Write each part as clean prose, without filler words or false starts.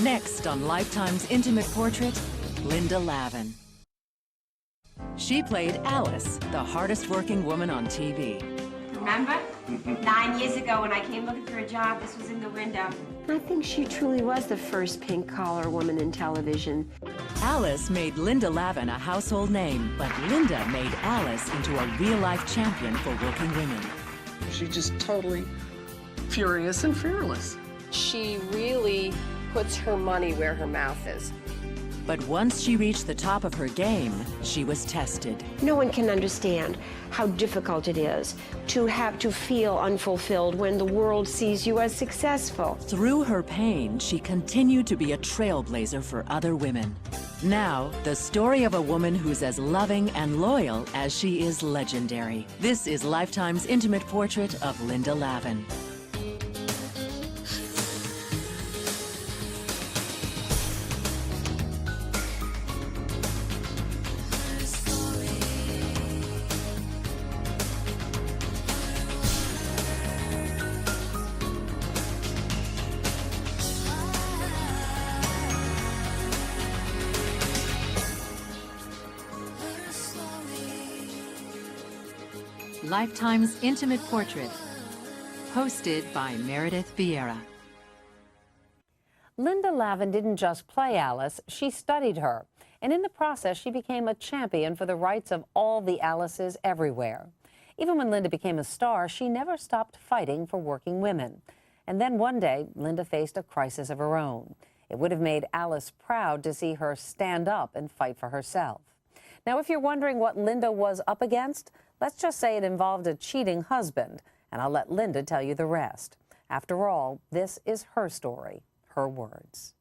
Next on Lifetime's Intimate Portrait, Linda Lavin. She played Alice, the hardest working woman on TV. Remember? 9 years ago when I came looking for a job, this was in the window. I think she truly was the first pink-collar woman in television. Alice made Linda Lavin a household name, but Linda made Alice into a real-life champion for working women. She's just totally furious and fearless. She really puts her money where her mouth is. But once she reached the top of her game, she was tested. No one can understand how difficult it is to have to feel unfulfilled when the world sees you as successful. Through her pain, she continued to be a trailblazer for other women. Now, the story of a woman who's as loving and loyal as she is legendary. This is Lifetime's Intimate Portrait of Linda Lavin. Lifetime's Intimate Portrait, hosted by Meredith Vieira. Linda Lavin didn't just play Alice, she studied her. And in the process, she became a champion for the rights of all the Alices everywhere. Even when Linda became a star, she never stopped fighting for working women. And then one day, Linda faced a crisis of her own. It would have made Alice proud to see her stand up and fight for herself. Now, if you're wondering what Linda was up against, let's just say it involved a cheating husband, and I'll let Linda tell you the rest. After all, this is her story, her words.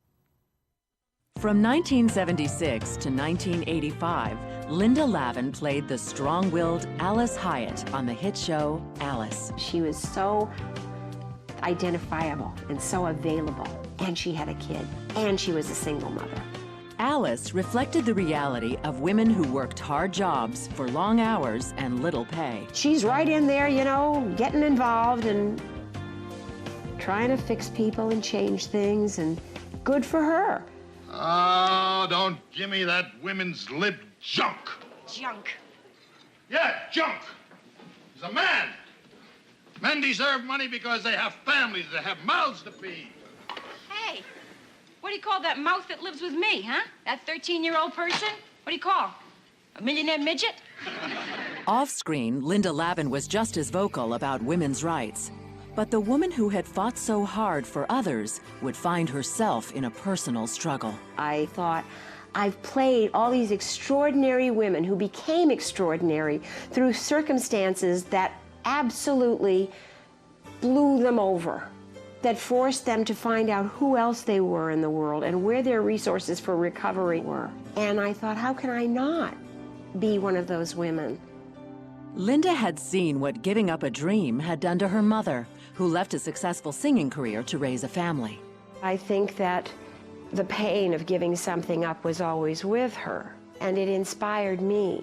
From 1976 to 1985, Linda Lavin played the strong-willed Alice Hyatt on the hit show Alice. She was so identifiable and so available, and she had a kid, and she was a single mother. Alice reflected the reality of women who worked hard jobs for long hours and little pay. She's right in there, you know, getting involved and trying to fix people and change things, and good for her. Oh, don't give me that women's lib junk. Junk. Yeah, junk. He's a man. Men deserve money because they have families, they have mouths to feed. Hey, what do you call that mouth that lives with me, huh? That 13-year-old person? What do you call? A millionaire midget? Off-screen, Linda Lavin was just as vocal about women's rights. But the woman who had fought so hard for others would find herself in a personal struggle. I thought, I've played all these extraordinary women who became extraordinary through circumstances that absolutely blew them over, that forced them to find out who else they were in the world and where their resources for recovery were. And I thought, how can I not be one of those women? Linda had seen what giving up a dream had done to her mother, who left a successful singing career to raise a family. I think that the pain of giving something up was always with her, and it inspired me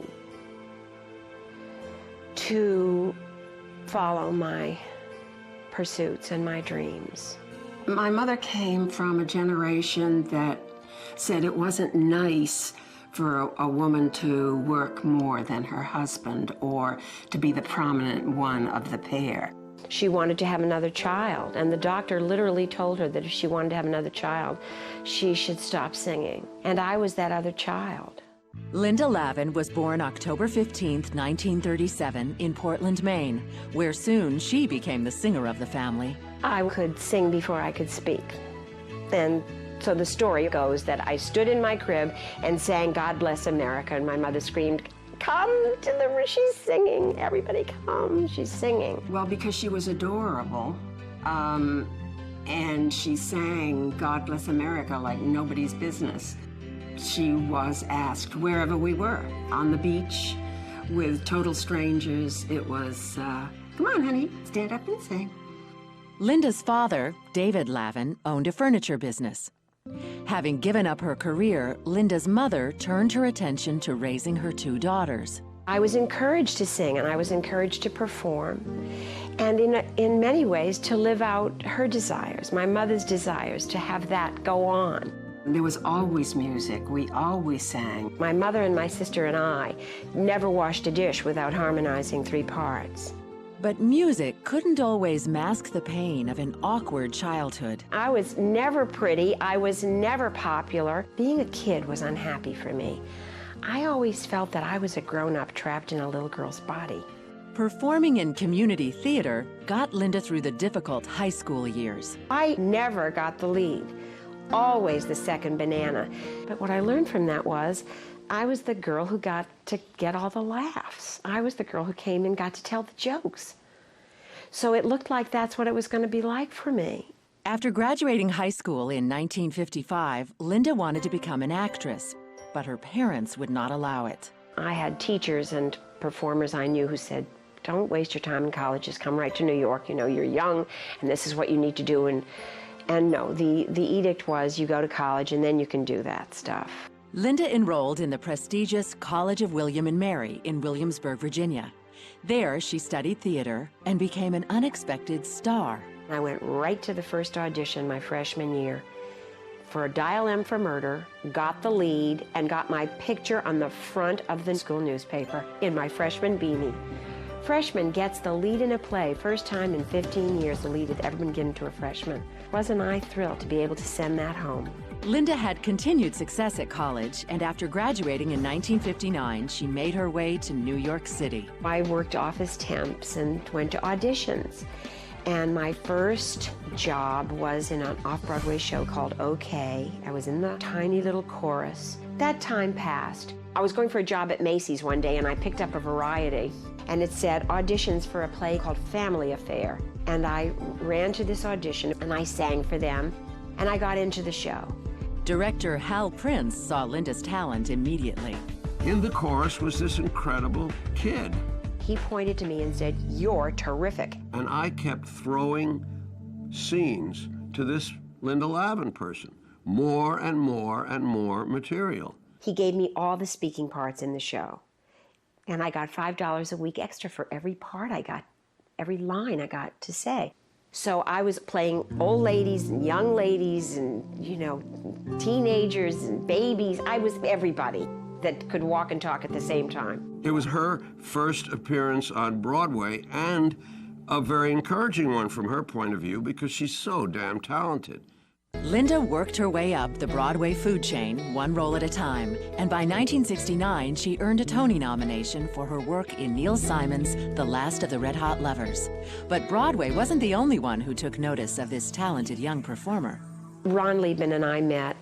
to follow my pursuits and my dreams. My mother came from a generation that said it wasn't nice for a woman to work more than her husband or to be the prominent one of the pair. She wanted to have another child, and the doctor literally told her that if she wanted to have another child, she should stop singing. And I was that other child. Linda Lavin was born October 15, 1937, in Portland, Maine, where soon she became the singer of the family. I could sing before I could speak. And so the story goes that I stood in my crib and sang "God Bless America," and my mother screamed, "Come to the room, she's singing, everybody come, she's singing." Well, because she was adorable, and she sang "God Bless America" like nobody's business. She was asked wherever we were, on the beach, with total strangers. It was, come on, honey, stand up and sing. Linda's father, David Lavin, owned a furniture business. Having given up her career, Linda's mother turned her attention to raising her two daughters. I was encouraged to sing, and I was encouraged to perform, and in many ways to live out her desires, my mother's desires, to have that go on. There was always music. We always sang. My mother and my sister and I never washed a dish without harmonizing 3 parts. But music couldn't always mask the pain of an awkward childhood. I was never pretty. I was never popular. Being a kid was unhappy for me. I always felt that I was a grown-up trapped in a little girl's body. Performing in community theater got Linda through the difficult high school years. I never got the lead, always the second banana. But what I learned from that was I was the girl who got to get all the laughs. I was the girl who came and got to tell the jokes. So it looked like that's what it was going to be like for me. After graduating high school in 1955, Linda wanted to become an actress, but her parents would not allow it. I had teachers and performers I knew who said, don't waste your time in college, just come right to New York. You know, you're young, and this is what you need to do. And no, the edict was you go to college and then you can do that stuff. Linda enrolled in the prestigious College of William and Mary in Williamsburg, Virginia. There, she studied theater and became an unexpected star. I went right to the first audition my freshman year for a Dial M for Murder, got the lead, and got my picture on the front of the school newspaper in my freshman beanie. Freshman gets the lead in a play, first time in 15 years the lead had ever been given to a freshman. Wasn't I thrilled to be able to send that home? Linda had continued success at college, and after graduating in 1959, she made her way to New York City. I worked office temps and went to auditions. And my first job was in an off-Broadway show called OK. I was in the tiny little chorus. That time passed. I was going for a job at Macy's one day, and I picked up a Variety, and it said auditions for a play called Family Affair. And I ran to this audition, and I sang for them, and I got into the show. Director Hal Prince saw Linda's talent immediately. In the chorus was this incredible kid. He pointed to me and said, "You're terrific." And I kept throwing scenes to this Linda Lavin person. More and more and more material. He gave me all the speaking parts in the show. And I got $5 a week extra for every part I got, every line I got to say. So I was playing old ladies and young ladies and, you know, teenagers and babies. I was everybody that could walk and talk at the same time. It was her first appearance on Broadway, and a very encouraging one from her point of view because she's so damn talented. Linda worked her way up the Broadway food chain, one role at a time, and by 1969, she earned a Tony nomination for her work in Neil Simon's The Last of the Red Hot Lovers. But Broadway wasn't the only one who took notice of this talented young performer. Ron Leibman and I met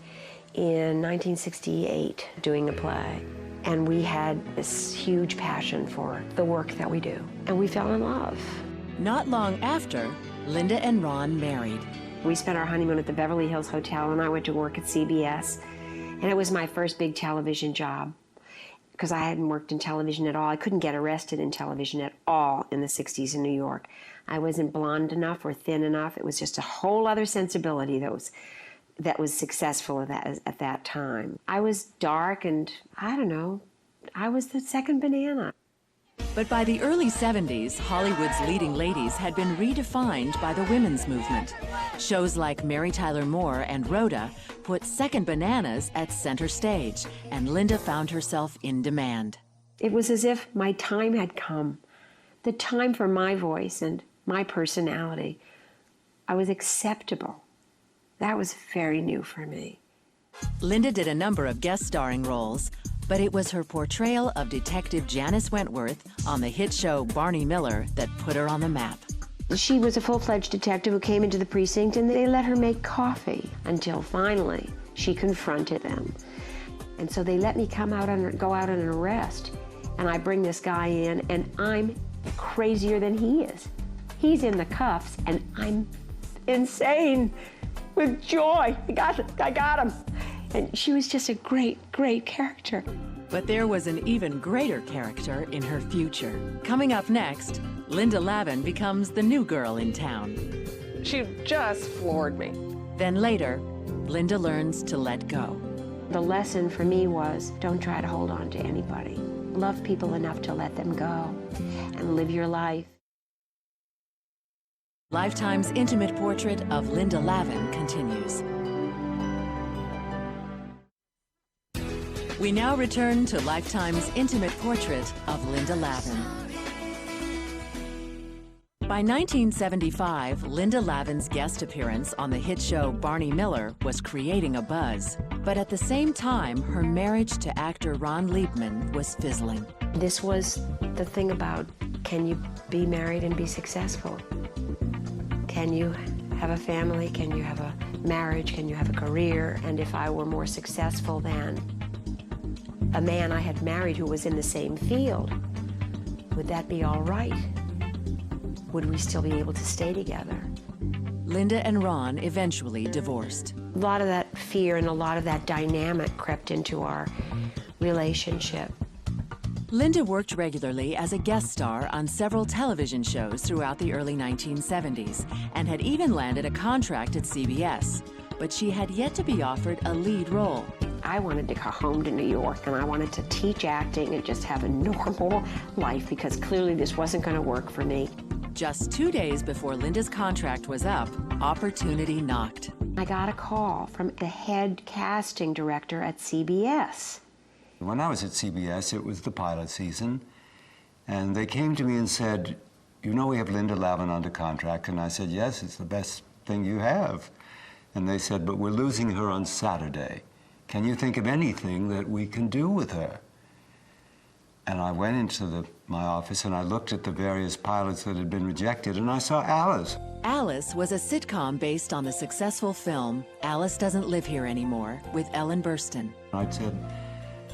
in 1968 doing a play, and we had this huge passion for the work that we do, and we fell in love. Not long after, Linda and Ron married. We spent our honeymoon at the Beverly Hills Hotel, and I went to work at CBS, and it was my first big television job because I hadn't worked in television at all. I couldn't get arrested in television at all in the 60s in New York. I wasn't blonde enough or thin enough. It was just a whole other sensibility that was successful at that time. I was dark and, I don't know, I was the second banana. But by the early 70s, Hollywood's leading ladies had been redefined by the women's movement. Shows like Mary Tyler Moore and Rhoda put second bananas at center stage, and Linda found herself in demand. It was as if my time had come, the time for my voice and my personality. I was acceptable. That was very new for me. Linda did a number of guest starring roles, but it was her portrayal of Detective Janice Wentworth on the hit show Barney Miller that put her on the map. She was a full-fledged detective who came into the precinct, and they let her make coffee until finally she confronted them. And so they let me go out on an arrest, and I bring this guy in, and I'm crazier than he is. He's in the cuffs, and I'm insane with joy. I got him. And she was just a great, great character. But there was an even greater character in her future. Coming up next, Linda Lavin becomes the new girl in town. She just floored me. Then later, Linda learns to let go. The lesson for me was, don't try to hold on to anybody. love people enough to let them go and live your life. Lifetime's intimate portrait of Linda Lavin continues. We now return to Lifetime's intimate portrait of Linda Lavin. By 1975, Linda Lavin's guest appearance on the hit show Barney Miller was creating a buzz. But at the same time, her marriage to actor Ron Leibman was fizzling. This was the thing about, can you be married and be successful? Can you have a family? Can you have a marriage? Can you have a career? And if I were more successful than a man I had married who was in the same field, would that be all right? Would we still be able to stay together? Linda and Ron eventually divorced. A lot of that fear and a lot of that dynamic crept into our relationship. Linda worked regularly as a guest star on several television shows throughout the early 1970s and had even landed a contract at CBS, but she had yet to be offered a lead role. I wanted to go home to New York, and I wanted to teach acting and just have a normal life, because clearly this wasn't going to work for me. Just 2 days before Linda's contract was up, opportunity knocked. I got a call from the head casting director at CBS. When I was at CBS, it was the pilot season, and they came to me and said, "You know, we have Linda Lavin under contract." And I said, "Yes, it's the best thing you have." And they said, "But we're losing her on Saturday. Can you think of anything that we can do with her?" And I went into my office and I looked at the various pilots that had been rejected, and I saw Alice. Alice was a sitcom based on the successful film Alice Doesn't Live Here Anymore with Ellen Burstyn. I said,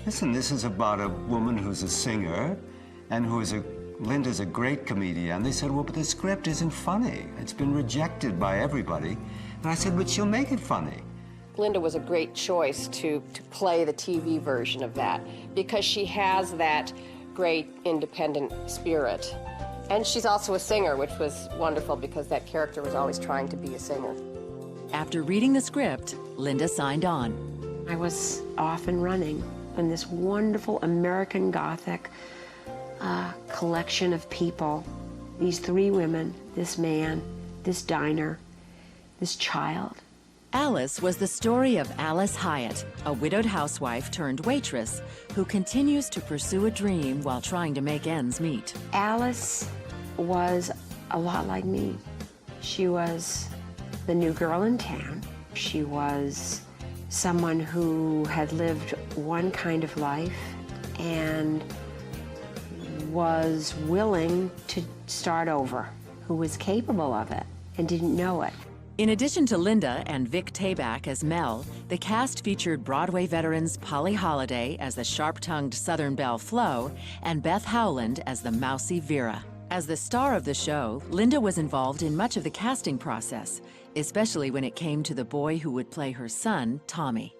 "Listen, this is about a woman who's a singer and Linda's a great comedian." They said, "Well, but the script isn't funny. It's been rejected by everybody." And I said, "But she'll make it funny." Linda was a great choice to play the TV version of that, because she has that great independent spirit. And she's also a singer, which was wonderful because that character was always trying to be a singer. After reading the script, Linda signed on. I was off and running in this wonderful American Gothic collection of people. These three women, this man, this diner, this child. Alice was the story of Alice Hyatt, a widowed housewife turned waitress who continues to pursue a dream while trying to make ends meet. Alice was a lot like me. She was the new girl in town. She was someone who had lived one kind of life and was willing to start over, who was capable of it and didn't know it. In addition to Linda and Vic Tayback as Mel, the cast featured Broadway veterans Polly Holliday as the sharp-tongued Southern belle Flo and Beth Howland as the mousy Vera. As the star of the show, Linda was involved in much of the casting process, especially when it came to the boy who would play her son, Tommy.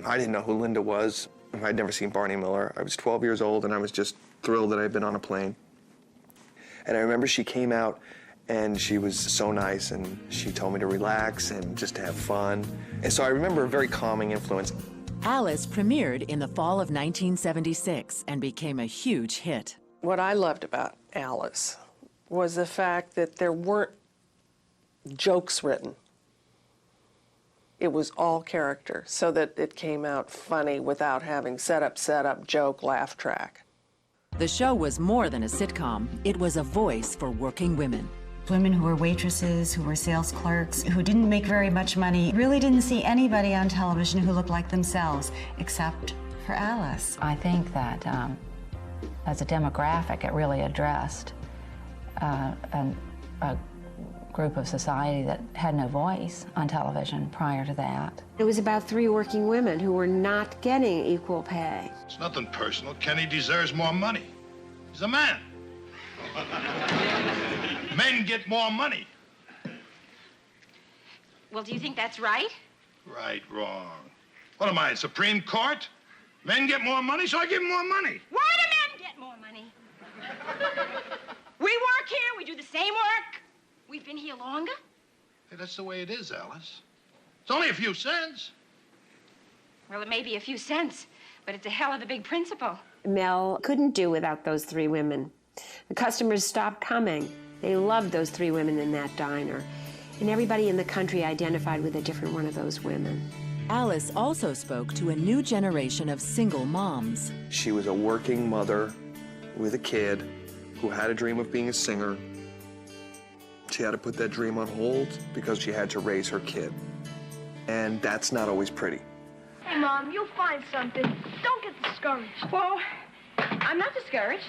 I didn't know who Linda was. I'd never seen Barney Miller. I was 12 years old, and I was just thrilled that I'd been on a plane. And I remember she came out, and she was so nice, and she told me to relax and just to have fun. And so I remember a very calming influence. Alice premiered in the fall of 1976 and became a huge hit. What I loved about Alice was the fact that there weren't jokes written. It was all character, so that it came out funny without having set up, joke, laugh track. The show was more than a sitcom. It was a voice for working women. Women who were waitresses, who were sales clerks, who didn't make very much money, really didn't see anybody on television who looked like themselves, except for Alice. I think that as a demographic, it really addressed a group of society that had no voice on television prior to that. It was about three working women who were not getting equal pay. It's nothing personal. Kenny deserves more money. He's a man. Men get more money. Well, do you think that's right? Right, wrong. What am I, Supreme Court? Men get more money, so I give them more money. Why do men get more money? We work here, we do the same work. We've been here longer. Hey, that's the way it is, Alice. It's only a few cents. Well, it may be a few cents, but it's a hell of a big principle. Mel couldn't do without those three women. The customers stopped coming. They loved those three women in that diner. And everybody in the country identified with a different one of those women. Alice also spoke to a new generation of single moms. She was a working mother with a kid who had a dream of being a singer. She had to put that dream on hold because she had to raise her kid. And that's not always pretty. Hey, Mom, you'll find something. Don't get discouraged. Well, I'm not discouraged.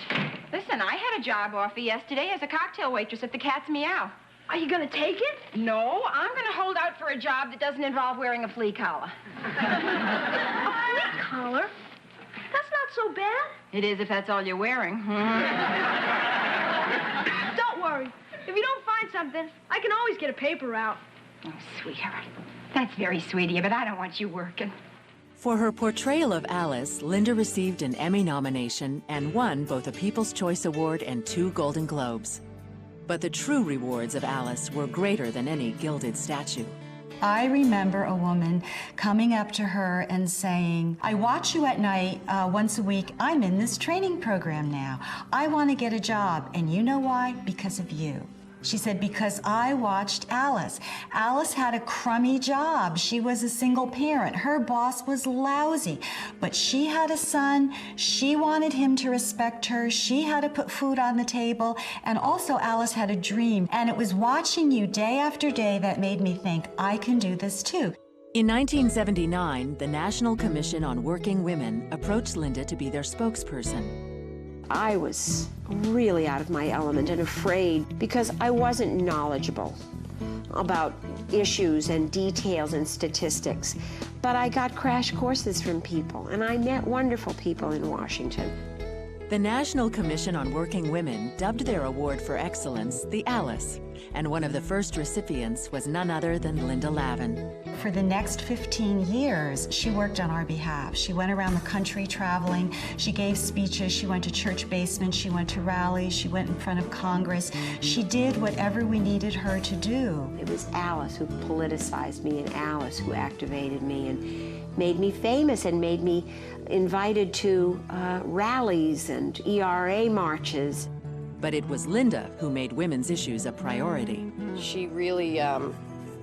Listen, I had a job offer yesterday as a cocktail waitress at the Cat's Meow. Are you going to take it? No, I'm going to hold out for a job that doesn't involve wearing a flea collar. A flea collar? That's not so bad. It is if that's all you're wearing. Don't worry. If you don't find something, I can always get a paper route. Oh, sweetheart. That's very sweet of you, but I don't want you working. For her portrayal of Alice, Linda received an Emmy nomination and won both a People's Choice Award and 2 Golden Globes. But the true rewards of Alice were greater than any gilded statue. I remember a woman coming up to her and saying, I watch you at night once a week. I'm in this training program now. I want to get a job. And you know why? Because of you. She said, because I watched Alice. Alice had a crummy job. She was a single parent. Her boss was lousy. But she had a son. She wanted him to respect her. She had to put food on the table. And also Alice had a dream. And it was watching you day after day that made me think, I can do this too. In 1979, the National Commission on Working Women approached Linda to be their spokesperson. I was really out of my element and afraid because I wasn't knowledgeable about issues and details and statistics. But I got crash courses from people, and I met wonderful people in Washington. The National Commission on Working Women dubbed their award for excellence the Alice, and one of the first recipients was none other than Linda Lavin. For the next 15 years, she worked on our behalf. She went around the country traveling. She gave speeches. She went to church basements. She went to rallies. She went in front of Congress. She did whatever we needed her to do. It was Alice who politicized me and Alice who activated me and made me famous and made me invited to rallies and ERA marches. But it was Linda who made women's issues a priority. She really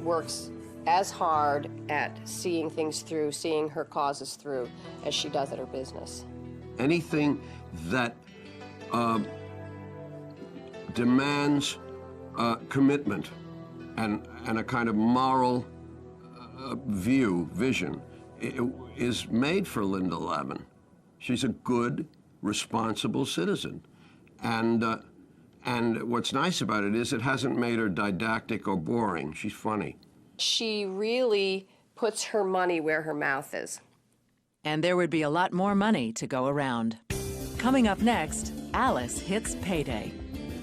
works as hard at seeing things through, seeing her causes through, as she does at her business. Anything that demands commitment and a kind of moral vision is made for Linda Lavin. She's a good, responsible citizen. And what's nice about it is it hasn't made her didactic or boring. She's funny. She really puts her money where her mouth is. And there would be a lot more money to go around. Coming up next, Alice hits payday.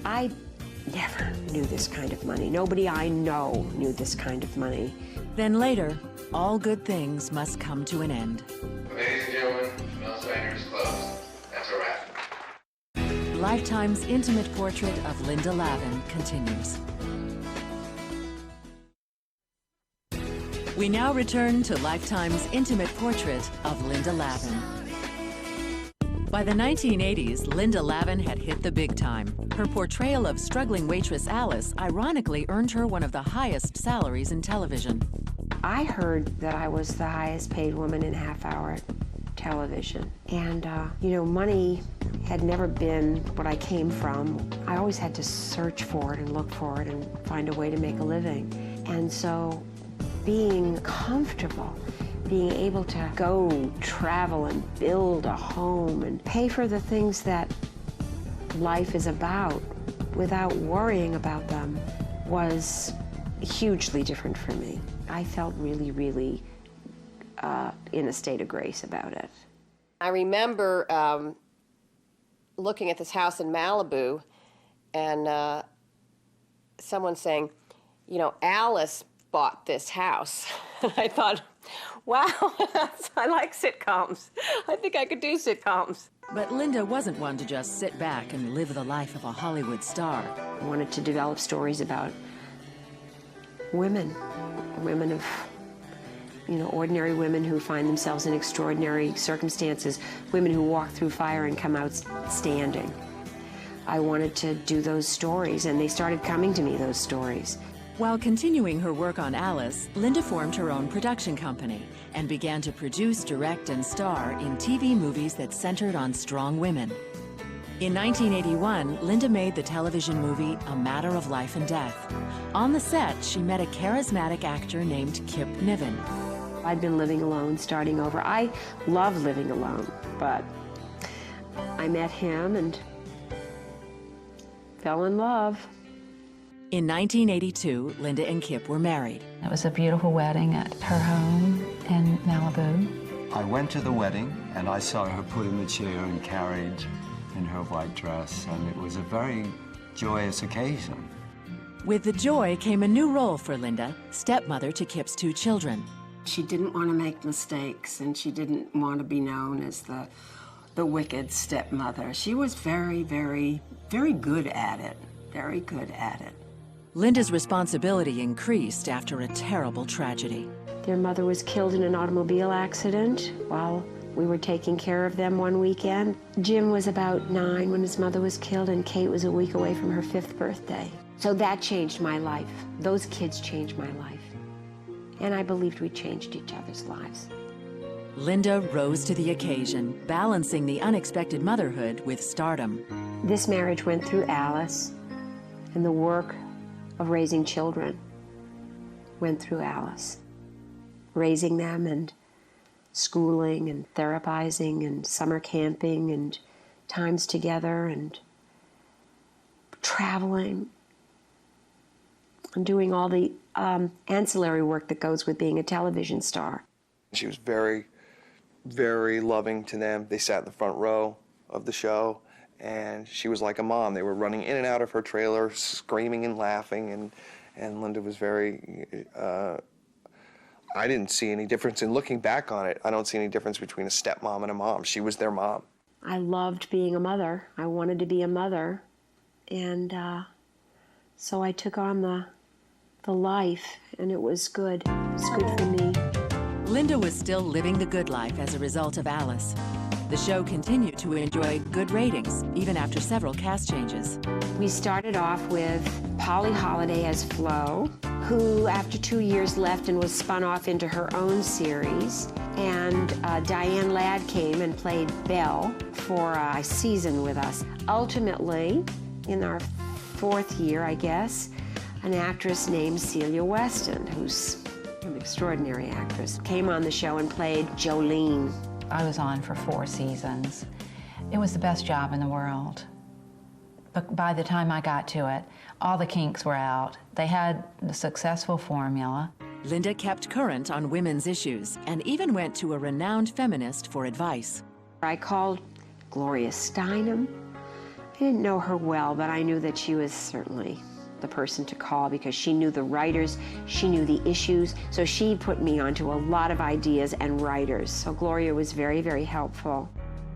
I never knew this kind of money. Nobody I know knew this kind of money. Then later, all good things must come to an end. Ladies and gentlemen, Mel's Diner is closed. That's a wrap. Lifetime's intimate portrait of Linda Lavin continues. We now return to Lifetime's intimate portrait of Linda Lavin. By the 1980s, Linda Lavin had hit the big time. Her portrayal of struggling waitress Alice ironically earned her one of the highest salaries in television. I heard that I was the highest paid woman in half-hour television. And, you know, money had never been what I came from. I always had to search for it and look for it and find a way to make a living. And so being comfortable, being able to go travel and build a home and pay for the things that life is about without worrying about them was hugely different for me. I felt really, really in a state of grace about it. I remember looking at this house in Malibu and someone saying, you know, Alice bought this house. I thought, wow, I like sitcoms. I think I could do sitcoms. But Linda wasn't one to just sit back and live the life of a Hollywood star. I wanted to develop stories about women of You know, ordinary women who find themselves in extraordinary circumstances, women who walk through fire and come out standing. I wanted to do those stories, and they started coming to me, those stories. While continuing her work on Alice, Linda formed her own production company and began to produce, direct, and star in TV movies that centered on strong women. In 1981, Linda made the television movie A Matter of Life and Death. On the set, she met a charismatic actor named Kip Niven. I'd been living alone, starting over. I love living alone, but I met him and fell in love. In 1982, Linda and Kip were married. It was a beautiful wedding at her home in Malibu. I went to the wedding, and I saw her put in the chair and carried in her white dress, and it was a very joyous occasion. With the joy came a new role for Linda, stepmother to Kip's 2 children. She didn't want to make mistakes, and she didn't want to be known as the wicked stepmother. She was very, very, very good at it, very good at it. Linda's responsibility increased after a terrible tragedy. Their mother was killed in an automobile accident while we were taking care of them one weekend. Jim was about 9 when his mother was killed, and Kate was a week away from her 5th birthday. So that changed my life. Those kids changed my life. And I believed we changed each other's lives. Linda rose to the occasion, balancing the unexpected motherhood with stardom. This marriage went through Alice, and the work of raising children went through Alice. Raising them and schooling and therapizing and summer camping and times together and traveling and doing all the ancillary work that goes with being a television star. She was very, very loving to them. They sat in the front row of the show, and she was like a mom. They were running in and out of her trailer, screaming and laughing, and Linda was very, I didn't see any difference in looking back on it. I don't see any difference between a stepmom and a mom. She was their mom. I loved being a mother. I wanted to be a mother, and so I took on the life, and it was good. It was good for me. Linda was still living the good life as a result of Alice. The show continued to enjoy good ratings, even after several cast changes. We started off with Polly Holiday as Flo, who after 2 years left and was spun off into her own series. And Diane Ladd came and played Belle for a season with us. Ultimately, in our 4th year, I guess, an actress named Celia Weston, who's an extraordinary actress, came on the show and played Jolene. I was on for 4 seasons. It was the best job in the world. But by the time I got to it, all the kinks were out. They had a successful formula. Linda kept current on women's issues and even went to a renowned feminist for advice. I called Gloria Steinem. I didn't know her well, but I knew that she was certainly the person to call because she knew the writers, she knew the issues, so she put me onto a lot of ideas and writers. So Gloria was very, very helpful.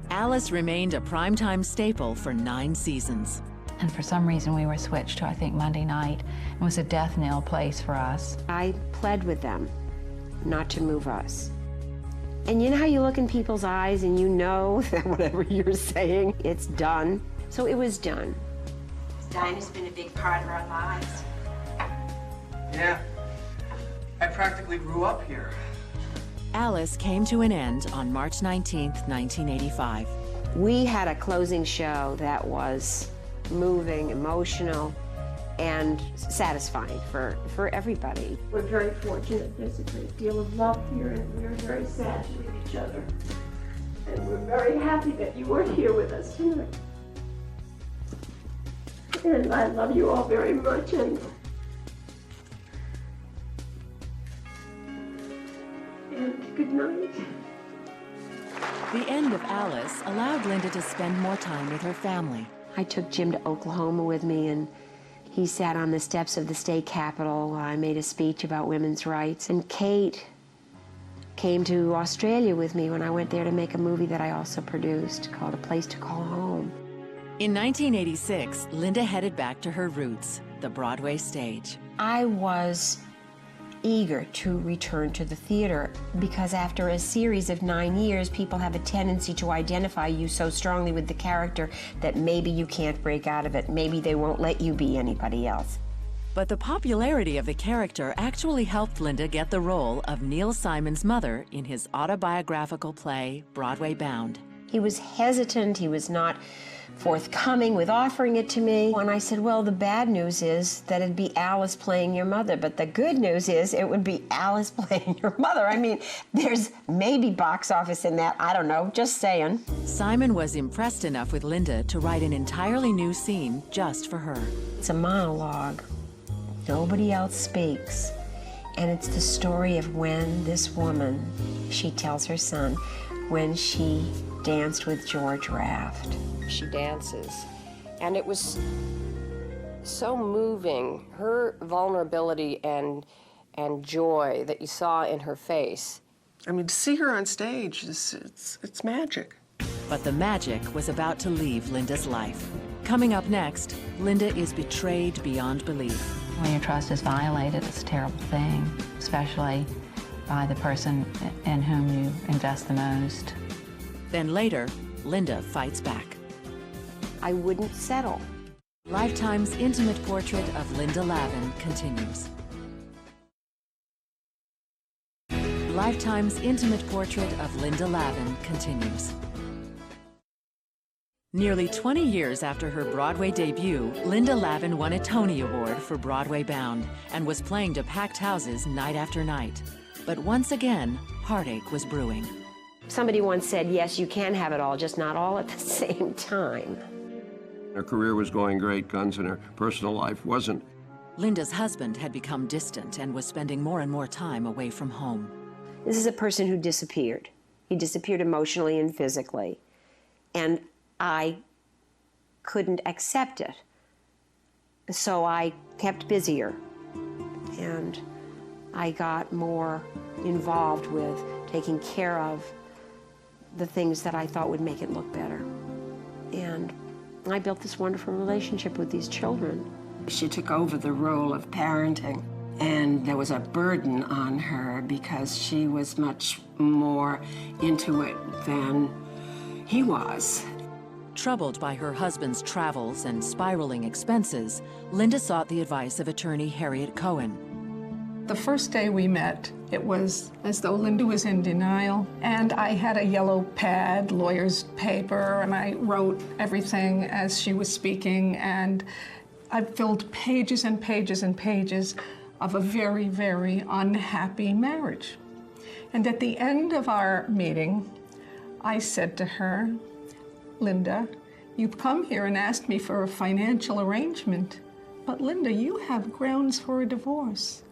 Alice remained a primetime staple for 9 seasons. And for some reason we were switched to, I think, Monday night. It was a death knell place for us. I pled with them not to move us. And you know how you look in people's eyes and you know that whatever you're saying, it's done. So it was done. Dinah's been a big part of our lives. Yeah, I practically grew up here. Alice came to an end on March 19th, 1985. We had a closing show that was moving, emotional, and satisfying for everybody. We're very fortunate. There's a great deal of love here, and we're very sad to leave each other. And we're very happy that you weren't here with us tonight. And I love you all very much, and good night. The end of Alice allowed Linda to spend more time with her family. I took Jim to Oklahoma with me, and he sat on the steps of the state capitol. I made a speech about women's rights, and Kate came to Australia with me when I went there to make a movie that I also produced called A Place to Call Home. In 1986, Linda headed back to her roots, the Broadway stage. I was eager to return to the theater because after a series of 9 years, people have a tendency to identify you so strongly with the character that maybe you can't break out of it. Maybe they won't let you be anybody else. But the popularity of the character actually helped Linda get the role of Neil Simon's mother in his autobiographical play, Broadway Bound. He was hesitant, he was not forthcoming with offering it to me. And I said, well, the bad news is that it'd be Alice playing your mother, but the good news is it would be Alice playing your mother. I mean, there's maybe box office in that, I don't know, just saying. Simon was impressed enough with Linda to write an entirely new scene just for her. It's a monologue. Nobody else speaks. And it's the story of when this woman, she tells her son, when she danced with George Raft. She dances, and it was so moving, her vulnerability and joy that you saw in her face. I mean, to see her on stage, it's magic. But the magic was about to leave Linda's life. Coming up next, Linda is betrayed beyond belief. When your trust is violated, it's a terrible thing, especially by the person in whom you invest the most. Then later, Linda fights back. I wouldn't settle. Lifetime's intimate portrait of Linda Lavin continues. Lifetime's intimate portrait of Linda Lavin continues. Nearly 20 years after her Broadway debut, Linda Lavin won a Tony Award for Broadway Bound and was playing to packed houses night after night. But once again, heartache was brewing. Somebody once said, yes, you can have it all, just not all at the same time. Her career was going great guns and her personal life wasn't. Linda's husband had become distant and was spending more and more time away from home. This is a person who disappeared. He disappeared emotionally and physically. And I couldn't accept it. So I kept busier. And I got more involved with taking care of the things that I thought would make it look better. And I built this wonderful relationship with these children. She took over the role of parenting, and there was a burden on her because she was much more into it than he was. Troubled by her husband's travels and spiraling expenses, Linda sought the advice of attorney Harriet Cohen. The first day we met, it was as though Linda was in denial, and I had a yellow pad, lawyer's paper, and I wrote everything as she was speaking, and I filled pages and pages and pages of a very, very unhappy marriage. And at the end of our meeting, I said to her, Linda, you've come here and asked me for a financial arrangement, but Linda, you have grounds for a divorce.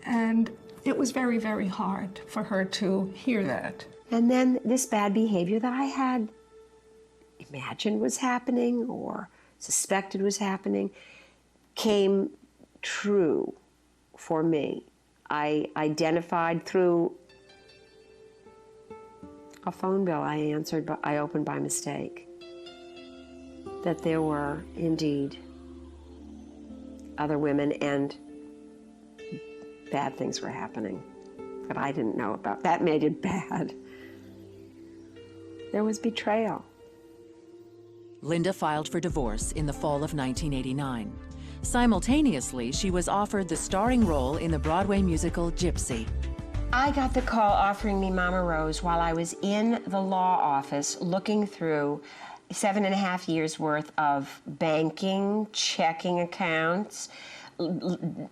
And it was very, very hard for her to hear that. And then this bad behavior that I had imagined was happening or suspected was happening came true for me. I identified through a phone bill I answered, but I opened by mistake, that there were indeed other women and bad things were happening that I didn't know about. That made it bad. There was betrayal. Linda filed for divorce in the fall of 1989. Simultaneously, she was offered the starring role in the Broadway musical Gypsy. I got the call offering me Mama Rose while I was in the law office looking through 7.5 years worth of banking, checking accounts,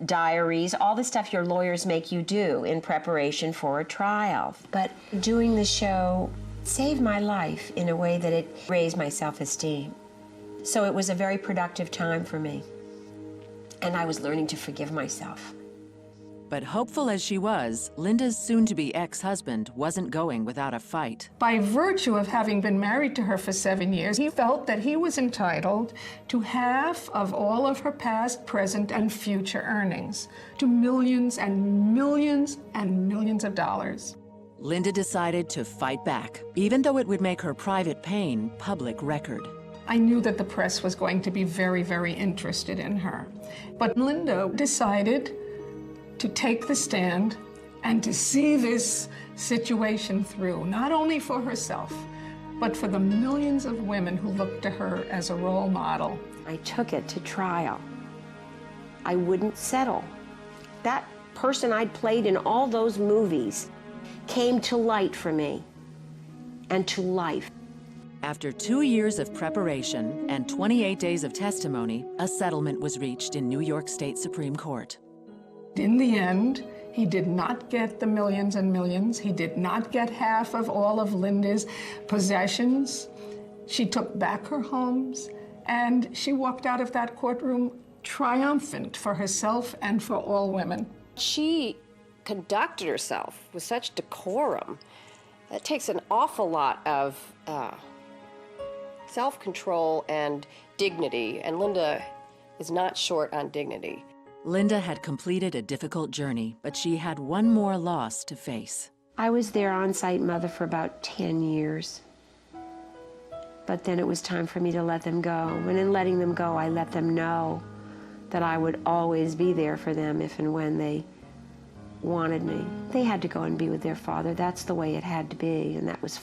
diaries, all the stuff your lawyers make you do in preparation for a trial. But doing the show saved my life in a way that it raised my self-esteem. So it was a very productive time for me. And I was learning to forgive myself. But hopeful as she was, Linda's soon-to-be ex-husband wasn't going without a fight. By virtue of having been married to her for 7 years, he felt that he was entitled to half of all of her past, present, and future earnings, to millions and millions and millions of dollars. Linda decided to fight back, even though it would make her private pain public record. I knew that the press was going to be very, very interested in her. But Linda decided to take the stand and to see this situation through, not only for herself, but for the millions of women who look to her as a role model. I took it to trial. I wouldn't settle. That person I'd played in all those movies came to light for me and to life. After 2 years of preparation and 28 days of testimony, a settlement was reached in New York State Supreme Court. In the end, he did not get the millions and millions. He did not get half of all of Linda's possessions. She took back her homes, and she walked out of that courtroom triumphant for herself and for all women. She conducted herself with such decorum. That takes an awful lot of self-control and dignity, and Linda is not short on dignity. Linda had completed a difficult journey, but she had one more loss to face. I was their on-site mother for about 10 years. But then it was time for me to let them go. And in letting them go, I let them know that I would always be there for them if and when they wanted me. They had to go and be with their father. That's the way it had to be, and that was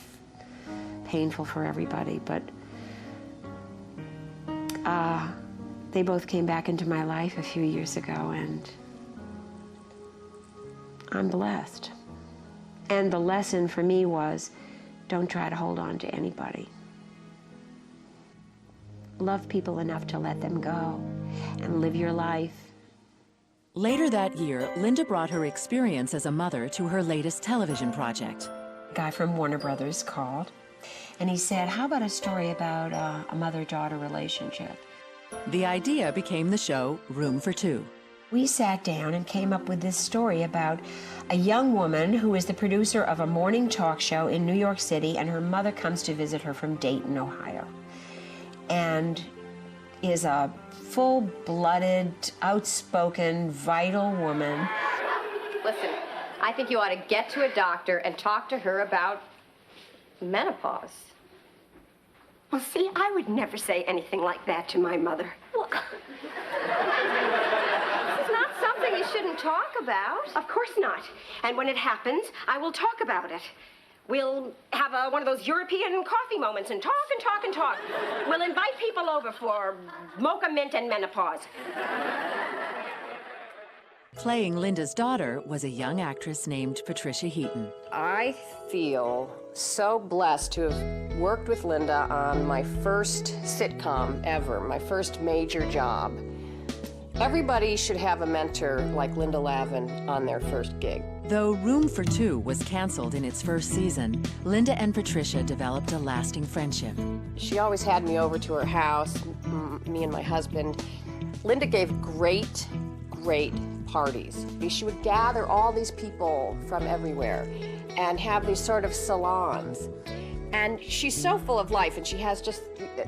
painful for everybody. But they both came back into my life a few years ago, and I'm blessed. And the lesson for me was, don't try to hold on to anybody. Love people enough to let them go and live your life. Later that year, Linda brought her experience as a mother to her latest television project. A guy from Warner Brothers called, and he said, how about a story about a mother-daughter relationship? The idea became the show Room for Two. We sat down and came up with this story about a young woman who is the producer of a morning talk show in New York City, and her mother comes to visit her from Dayton, Ohio, and is a full-blooded, outspoken, vital woman. Listen, I think you ought to get to a doctor and talk to her about menopause. Well, see, I would never say anything like that to my mother. Well, this is not something you shouldn't talk about. Of course not. And when it happens, I will talk about it. We'll have one of those European coffee moments and talk and talk and talk. We'll invite people over for mocha mint and menopause. Playing Linda's daughter was a young actress named Patricia Heaton. I feel so blessed to have worked with Linda on my first sitcom ever, my first major job. Everybody should have a mentor like Linda Lavin on their first gig. Though Room for Two was canceled in its first season, Linda and Patricia developed a lasting friendship. She always had me over to her house, me and my husband. Linda gave great parties. She would gather all these people from everywhere and have these sort of salons. And she's so full of life, and she has just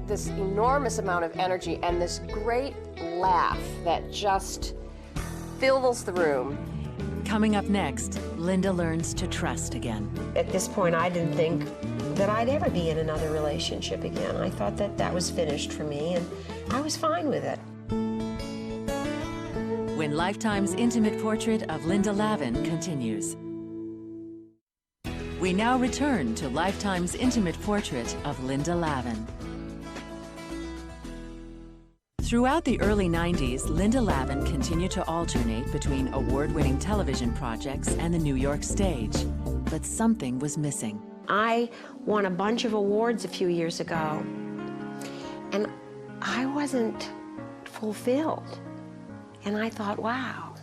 this enormous amount of energy and this great laugh that just fills the room. Coming up next, Linda learns to trust again. At this point, I didn't think that I'd ever be in another relationship again. I thought that that was finished for me, and I was fine with it. When Lifetime's intimate portrait of Linda Lavin continues. We now return to Lifetime's intimate portrait of Linda Lavin. Throughout the early 90s, Linda Lavin continued to alternate between award-winning television projects and the New York stage. But something was missing. I won a bunch of awards a few years ago, and I wasn't fulfilled. And I thought, wow.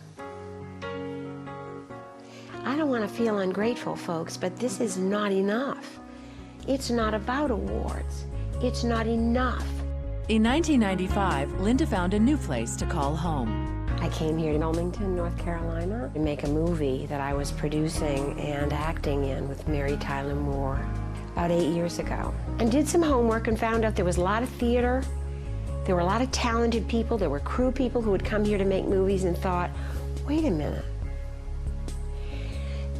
I don't want to feel ungrateful, folks, but this is not enough. It's not about awards. It's not enough. In 1995, Linda found a new place to call home. I came here to Wilmington, North Carolina, to make a movie that I was producing and acting in with Mary Tyler Moore about 8 years ago. And did some homework and found out there was a lot of theater. There were a lot of talented people. There were crew people who would come here to make movies, and thought, wait a minute.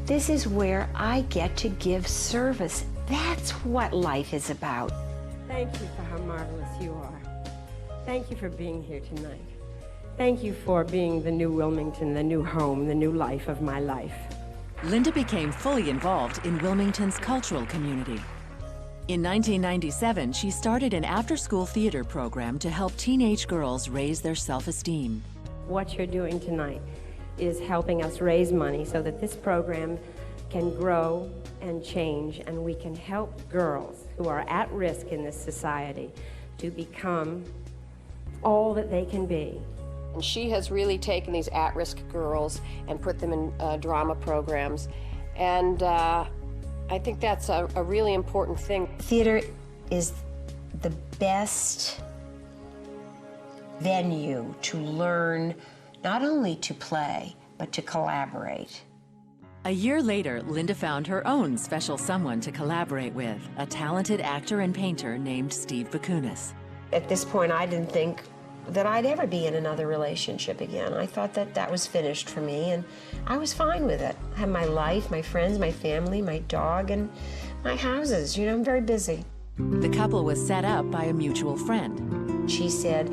This is where I get to give service. That's what life is about. Thank you for how marvelous you are. Thank you for being here tonight. Thank you for being the new Wilmington, the new home, the new life of my life. Linda became fully involved in Wilmington's cultural community. In 1997, she started an after-school theater program to help teenage girls raise their self-esteem. What you're doing tonight is helping us raise money so that this program can grow and change, and we can help girls who are at risk in this society to become all that they can be. And she has really taken these at-risk girls and put them in drama programs. And I think that's a really important thing. Theater is the best venue to learn not only to play, but to collaborate. A year later, Linda found her own special someone to collaborate with, a talented actor and painter named Steve Bakunas. At this point, I didn't think that I'd ever be in another relationship again. I thought that that was finished for me, and I was fine with it. I have my life, my friends, my family, my dog, and my houses. You know, I'm very busy. The couple was set up by a mutual friend. She said,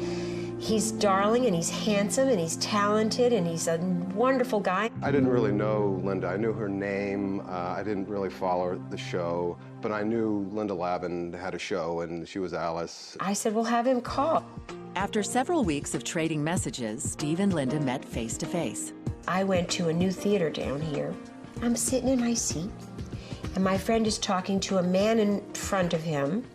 he's darling, and he's handsome, and he's talented, and he's a wonderful guy. I didn't really know Linda. I knew her name. I didn't really follow the show, but I knew Linda Lavin had a show, and she was Alice. I said, well, have him call. After several weeks of trading messages, Steve and Linda met face to face. I went to a new theater down here. I'm sitting in my seat, and my friend is talking to a man in front of him,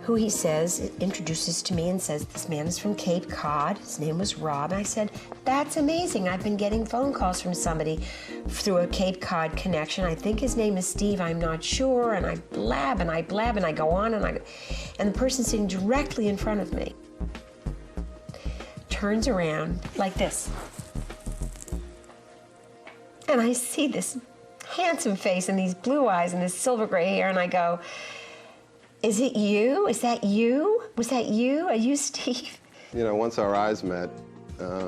who he says, introduces to me and says, this man is from Cape Cod. His name was Rob. And I said, that's amazing. I've been getting phone calls from somebody through a Cape Cod connection. I think his name is Steve. I'm not sure. And I blab and I blab and I go on and the person sitting directly in front of me turns around like this. And I see this handsome face and these blue eyes and this silver gray hair, and I go, is it you? Is that you? Was that you? Are you Steve? You know, once our eyes met, I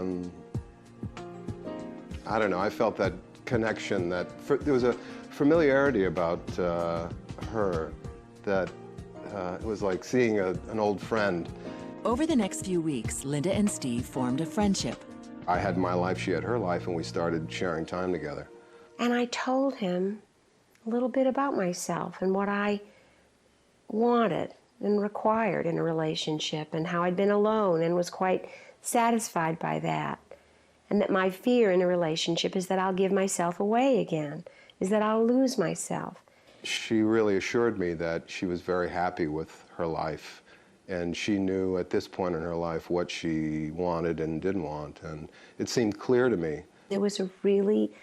don't know, I felt that connection, there was a familiarity about her that it was like seeing an old friend. Over the next few weeks, Linda and Steve formed a friendship. I had my life, she had her life, and we started sharing time together. And I told him a little bit about myself and what I wanted and required in a relationship, and how I'd been alone and was quite satisfied by that. And that my fear in a relationship is that I'll give myself away again, is that I'll lose myself. She really assured me that she was very happy with her life, and she knew at this point in her life what she wanted and didn't want, and it seemed clear to me. There was a really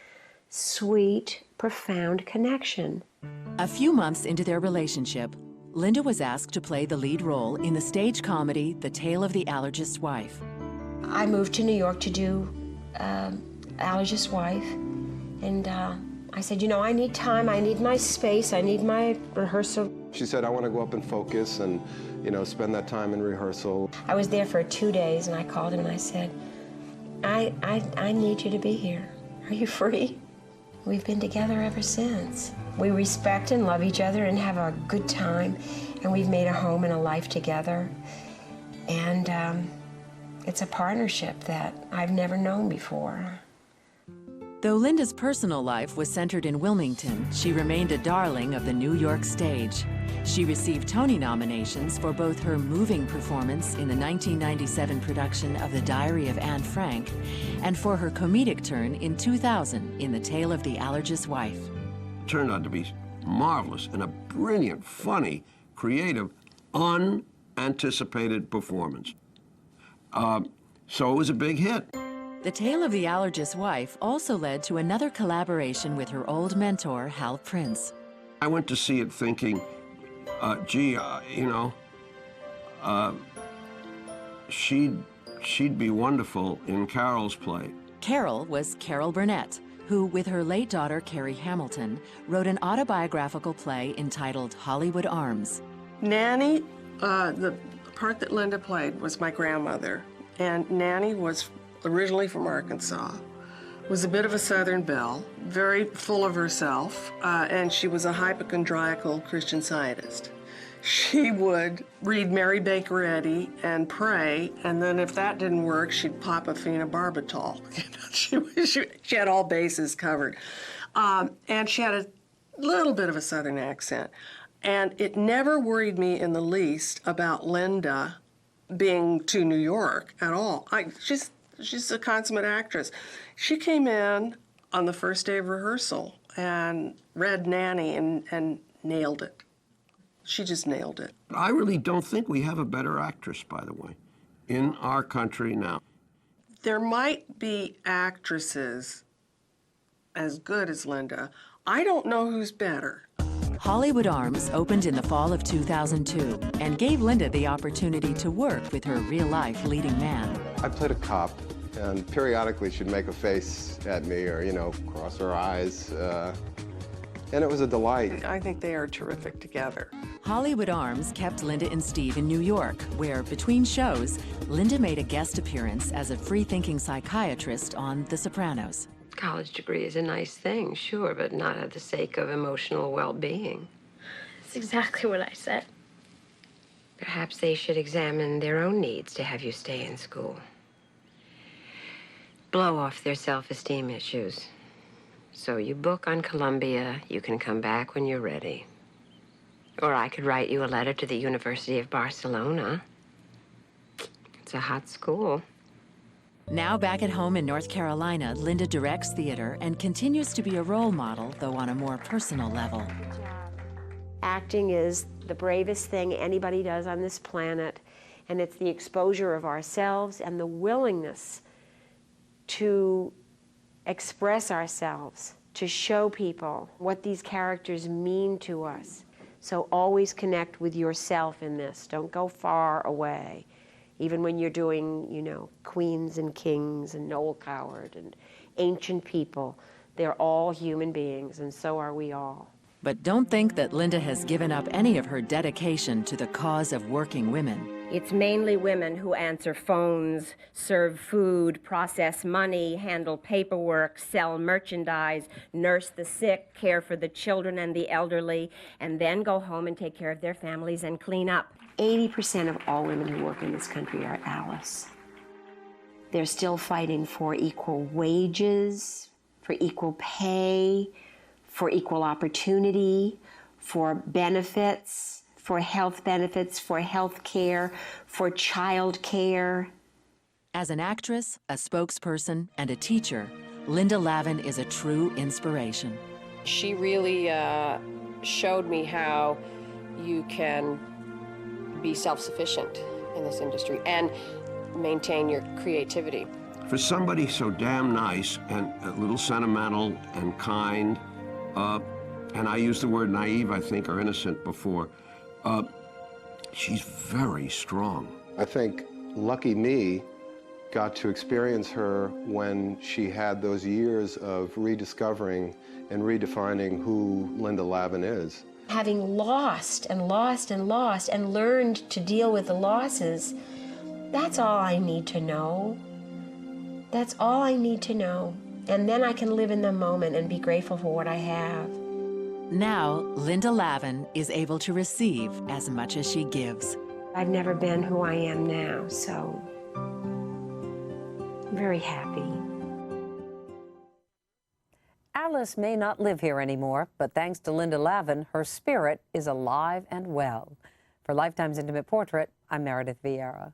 sweet, profound connection. A few months into their relationship, Linda was asked to play the lead role in the stage comedy, The Tale of the Allergist's Wife. I moved to New York to do Allergist's Wife, and I said, you know, I need time, I need my space, I need my rehearsal. She said, I want to go up and focus and, you know, spend that time in rehearsal. I was there for 2 days, and I called him and I said, I need you to be here. Are you free? We've been together ever since. We respect and love each other and have a good time, and we've made a home and a life together. And it's a partnership that I've never known before. Though Linda's personal life was centered in Wilmington, she remained a darling of the New York stage. She received Tony nominations for both her moving performance in the 1997 production of The Diary of Anne Frank and for her comedic turn in 2000 in The Tale of the Allergist's Wife. It turned out to be marvelous and a brilliant, funny, creative, unanticipated performance. So it was a big hit. The Tale of the Allergist's Wife also led to another collaboration with her old mentor, Hal Prince. I went to see it thinking, gee, you know, she'd be wonderful in Carol's play. Carol was Carol Burnett, who, with her late daughter, Carrie Hamilton, wrote an autobiographical play entitled Hollywood Arms. Nanny, the part that Linda played was my grandmother, and Nanny was originally from Arkansas, was a bit of a Southern belle, very full of herself, and she was a hypochondriacal Christian Scientist. She would read Mary Baker Eddy and pray, and then if that didn't work, she'd pop a phenobarbital. She had all bases covered. And she had a little bit of a Southern accent. And it never worried me in the least about Linda being to New York at all. She's a consummate actress. She came in on the first day of rehearsal and read Nanny and nailed it. She just nailed it. I really don't think we have a better actress, by the way, in our country now. There might be actresses as good as Linda. I don't know who's better. Hollywood Arms opened in the fall of 2002 and gave Linda the opportunity to work with her real-life leading man. I played a cop, and periodically she'd make a face at me or, you know, cross her eyes. And it was a delight. I think they are terrific together. Hollywood Arms kept Linda and Steve in New York, where, between shows, Linda made a guest appearance as a free-thinking psychiatrist on The Sopranos. College degree is a nice thing, sure, but not at the sake of emotional well-being. That's exactly what I said. Perhaps they should examine their own needs to have you stay in school. Blow off their self-esteem issues. So you book on Columbia, you can come back when you're ready. Or I could write you a letter to the University of Barcelona. It's a hot school. Now back at home in North Carolina, Linda directs theater and continues to be a role model, though on a more personal level. Acting is the bravest thing anybody does on this planet, and it's the exposure of ourselves and the willingness to express ourselves, to show people what these characters mean to us. So always connect with yourself in this. Don't go far away. Even when you're doing, you know, queens and kings and Noel Coward and ancient people, they're all human beings, and so are we all. But don't think that Linda has given up any of her dedication to the cause of working women. It's mainly women who answer phones, serve food, process money, handle paperwork, sell merchandise, nurse the sick, care for the children and the elderly, and then go home and take care of their families and clean up. 80% of all women who work in this country are Alice. They're still fighting for equal wages, for equal pay, for equal opportunity, for benefits, for health benefits, for health care, for child care. As an actress, a spokesperson, and a teacher, Linda Lavin is a true inspiration. She really showed me how you can be self-sufficient in this industry and maintain your creativity. For somebody so damn nice and a little sentimental and kind, and I used the word naive, I think, or innocent before, she's very strong. I think lucky me got to experience her when she had those years of rediscovering and redefining who Linda Lavin is. Having lost and lost and lost and learned to deal with the losses, that's all I need to know. That's all I need to know. And then I can live in the moment and be grateful for what I have. Now, Linda Lavin is able to receive as much as she gives. I've never been who I am now, so I'm very happy. Alice may not live here anymore, but thanks to Linda Lavin, her spirit is alive and well. For Lifetime's Intimate Portrait, I'm Meredith Vieira.